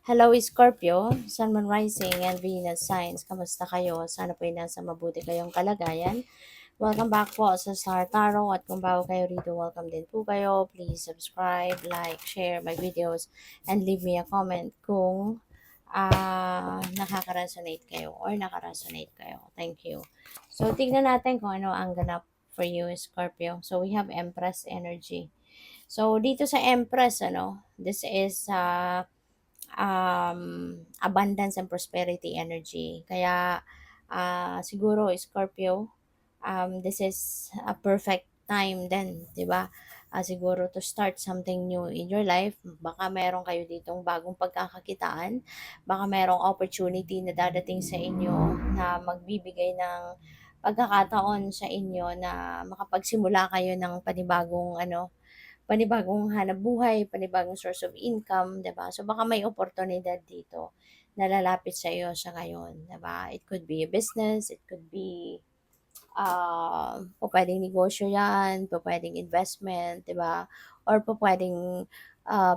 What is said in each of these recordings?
Hello Scorpio, Sun, Moon Rising, and Venus Signs. Kamusta kayo? Sana po ay nasa mabuti kayong kalagayan. Welcome back po sa Star Tarot at kung bago kayo rito, welcome din po kayo. Please subscribe, like, share my videos, and leave me a comment kung nakaka-resonate kayo or naka-resonate kayo. Thank you. So, tignan natin kung ano ang ganap for you, Scorpio. So, we have Empress energy. So, dito sa Empress, this is abundance and prosperity energy. Kaya siguro Scorpio, this is a perfect time then, 'di ba? Siguro to start something new in your life. Baka meron kayo ditong bagong pagkakakitaan, baka merong opportunity na dadating sa inyo na magbibigay ng pagkakataon sa inyo na makapagsimula kayo ng panibagong hanap buhay, panibagong source of income, 'di ba? So baka may oportunidad dito na lalapit sa iyo sa ngayon, 'di ba? It could be a business, it could be pwedeng negosyo 'yan, pwedeng investment, 'di ba? Or pwedeng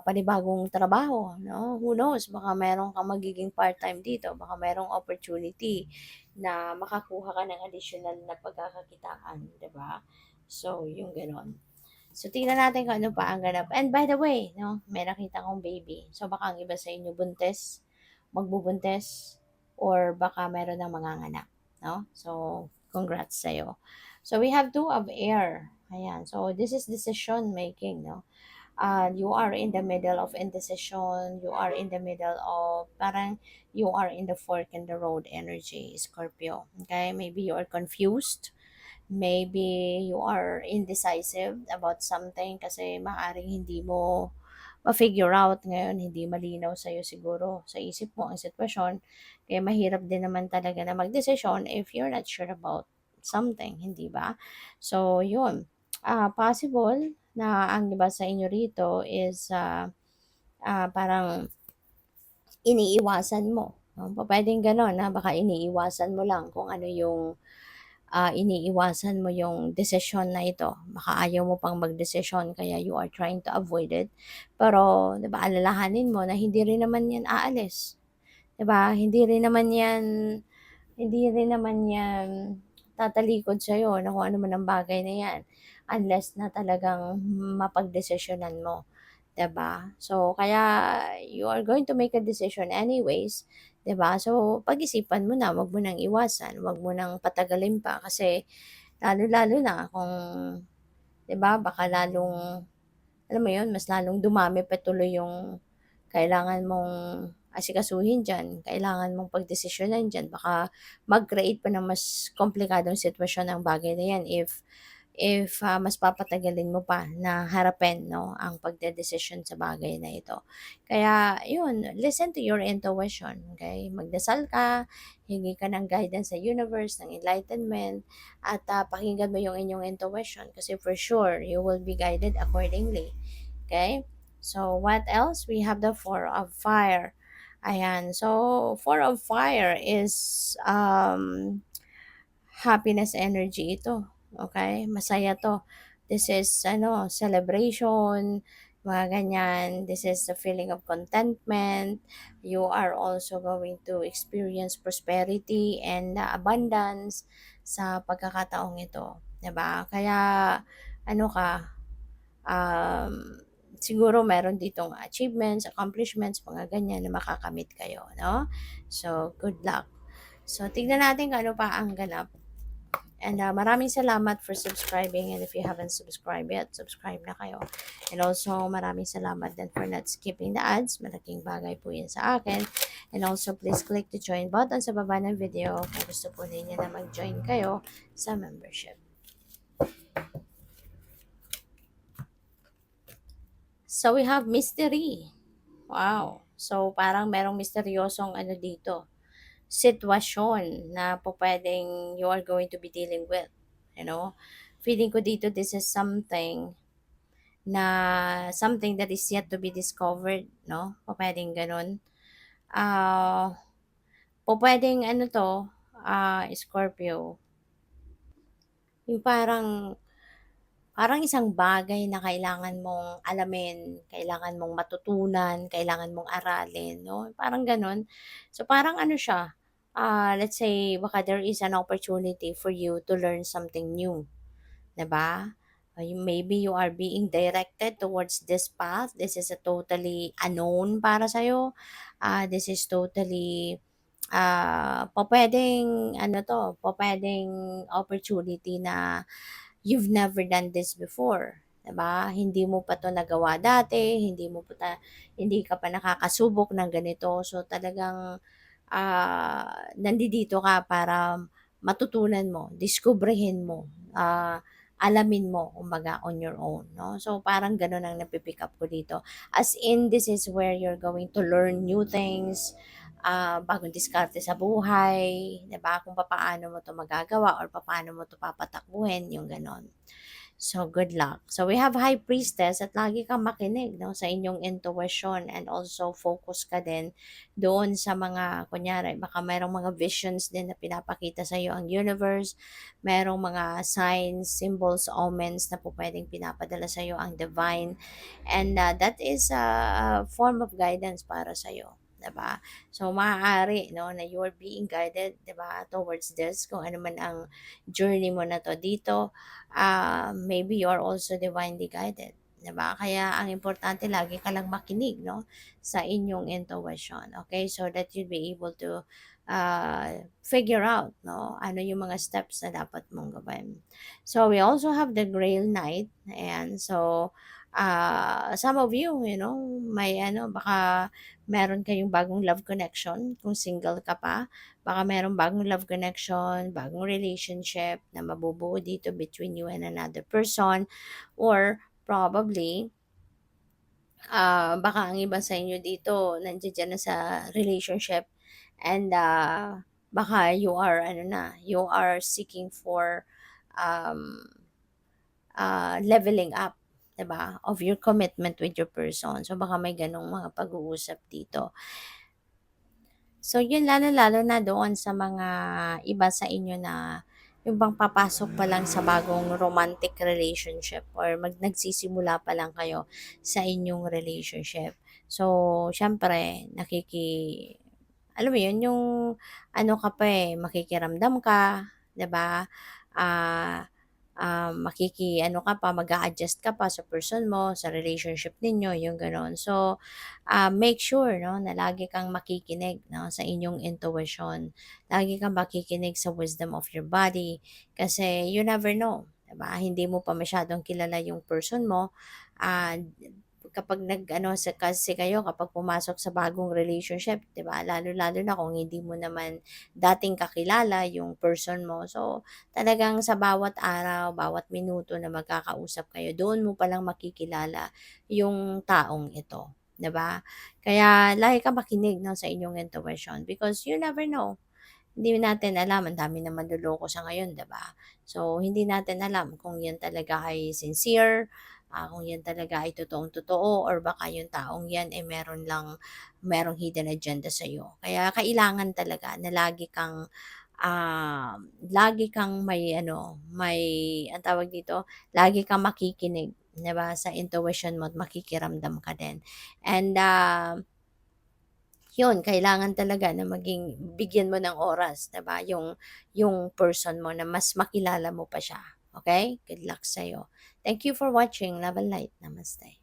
panibagong trabaho, no? Who knows, baka meron kang magiging part-time dito, baka merong opportunity na makakuha ka ng additional na pagkakakitaan, 'di ba? So, yung gano'n. So, tingnan natin kung ano pa ang ganap. And by the way, no, may nakita akong baby. So, baka ang iba sa inyo buntis, magbubuntis, or baka meron ng manganganak, no? So, congrats sa'yo. So, we have two of air. Ayan. So, this is decision making, no? You are in the middle of indecision. You are in the middle of, parang you are in the fork in the road energy, Scorpio. Okay? Maybe you are confused. Maybe you are indecisive about something kasi maaaring hindi mo ma-figure out ngayon, hindi malinaw sa'yo siguro sa isip mo ang sitwasyon. Kaya mahirap din naman talaga na magdesisyon if you're not sure about something, hindi ba? So, yun. Possible na ang iba sa inyo rito is parang iniiwasan mo. No? Pwedeng gano'n na baka iniiwasan mo lang kung ano yung iniiwasan mo yung desisyon na ito. Baka ayaw mo pang magdesisyon kaya you are trying to avoid it. Pero, 'di ba, alalahanin mo na hindi rin naman 'yan aalis. 'Di ba? Hindi rin naman 'yan tatalikod sa na kung ano man ang bagay na 'yan unless na talagang mapagdesisyonan mo. 'Di ba? So, kaya you are going to make a decision anyways, 'di ba? So, pag-isipan mo na, 'wag mo nang iwasan, 'wag mo nang patagalin pa kasi lalo-lalo na kung 'di ba, baka lalong alam mo 'yun, mas lalong dumami pa tuloy yung kailangan mong asikasuhin diyan, kailangan mong pagdesisyonan diyan. Baka mag-create pa ng mas komplikadong sitwasyon ang bagay na 'yan if mas papatagalin mo pa na harapin 'no, ang pagdedesisyon sa bagay na ito. Kaya yun, listen to your intuition, okay? Magdasal ka, hingi ka ng guidance sa universe, ng enlightenment, at pakinggan mo yung inyong intuition kasi for sure, you will be guided accordingly. Okay? So, what else? We have the Four of Fire. Ayan. So, Four of Fire is happiness energy ito. Okay? Masaya to. This is celebration, mga ganyan. This is a feeling of contentment. You are also going to experience prosperity and abundance sa pagkakataong ito. 'Di ba? Kaya ano ka, siguro meron ditong achievements, accomplishments, mga ganyan na makakamit kayo, no? So, good luck. So, tignan natin kung ano pa ang ganap. And maraming salamat for subscribing. And if you haven't subscribed yet, subscribe na kayo. And also, maraming salamat din for not skipping the ads. Malaking bagay po yan sa akin. And also, please click the join button sa baba ng video kung gusto po ninyo na mag-join kayo sa membership. So, we have mystery. Wow. So, parang merong misteryosong dito, sitwasyon na po pwedeng you are going to be dealing with. You know? Feeling ko dito, this is something that is yet to be discovered, no? Po pwedeng ganun. Po pwedeng Scorpio, yung parang parang isang bagay na kailangan mong alamin, kailangan mong matutunan, kailangan mong aralin 'no, parang gano'n. So, parang ano siya, let's say baka there is an opportunity for you to learn something new. 'Di ba? Maybe you are being directed towards this path. This is a totally unknown para sa'yo. This is totally, pupuwedeng ano 'to, pupuwedeng opportunity na you've never done this before, 'di ba? Hindi mo pa 'to nagawa dati, hindi ka pa nakakasubok ng ganito. So, talagang nandito ka para matutunan mo, diskubrihin mo, alamin mo kumbaga on your own 'no. So, parang gano'n ang napi-pick up ko dito. As in this is where you're going to learn new things, bagong diskarte sa buhay, 'di ba, kung papaano mo 'to magagawa or papaano mo 'to papatakbuhin, yung gano'n. So, good luck. So, we have High Priestess at lagi kang makinig 'no, sa inyong intuition and also focus ka din doon sa mga kunyari baka merong mga visions din na pinapakita sa'yo ang universe, merong mga signs, symbols, omens na pupuwedeng pinapadala sa'yo ang divine and, that is a form of guidance para sa'yo, 'di ba? So, maaari 'no na you are being guided, 'di ba, towards this kung ano man ang journey mo na 'to dito, maybe you are also divinely guided, 'di ba? Kaya ang importante lagi ka lang makinig 'no, sa inyong intuition, okay? So that you'll be able to, figure out 'no, ano yung mga steps na dapat mong gawin. So we also have the Grail Knight, and so, some of you, may ano, baka meron kayong bagong love connection kung single ka pa. Baka merong bagong love connection, bagong relationship na mabubuo dito between you and another person or probably, baka ang iba sa inyo dito nandiya na sa relationship and, baka you are ano na, you are seeking for, um, leveling up, 'di ba, of your commitment with your person. So, baka may gano'ng mga pag-uusap dito. So yun lalo-lalo na doon sa mga iba sa inyo na yung bang papasok pa lang sa bagong romantic relationship or nagsisimula pa lang kayo sa inyong relationship. So siyempre alam mo yun, yung ano ka pa, makikiramdam ka, 'di ba? Ah, ano ka pa, mag-a-adjust ka pa sa person mo, sa relationship ninyo, yung gano'n. So, make sure 'no, na lagi kang makikinig 'no, sa inyong intuition. Lagi kang makikinig sa wisdom of your body kasi you never know, 'di ba? Hindi mo pa masyadong kilala yung person mo, ah, kapag nag-ano kasi kayo kapag pumasok sa bagong relationship, 'di ba? Lalo-lalo na kung hindi mo naman dating kakilala yung person mo. So, talagang sa bawat araw, bawat minuto na magkakausap kayo, doon mo palang makikilala yung taong ito, 'di ba? Kaya lagi kang makinig 'no, sa inyong intuition because you never know. Hindi natin alam, ang dami ng manloloko sa ngayon, 'di ba? So, hindi natin alam kung 'yan talaga ay sincere, kung 'yan talaga ay totoong-totoo or baka yung taong 'yan ay merong hidden agenda sa'yo. Kaya kailangan talaga na lagi kang may anong tawag dito, lagi kang makikinig, 'di ba, sa intuition mo at makikiramdam ka din. And, 'yun kailangan talaga na bigyan mo ng oras, 'di ba, yung person mo na mas makilala mo pa siya, okay? Good luck sa'yo. Thank you for watching. Love and light. Namaste.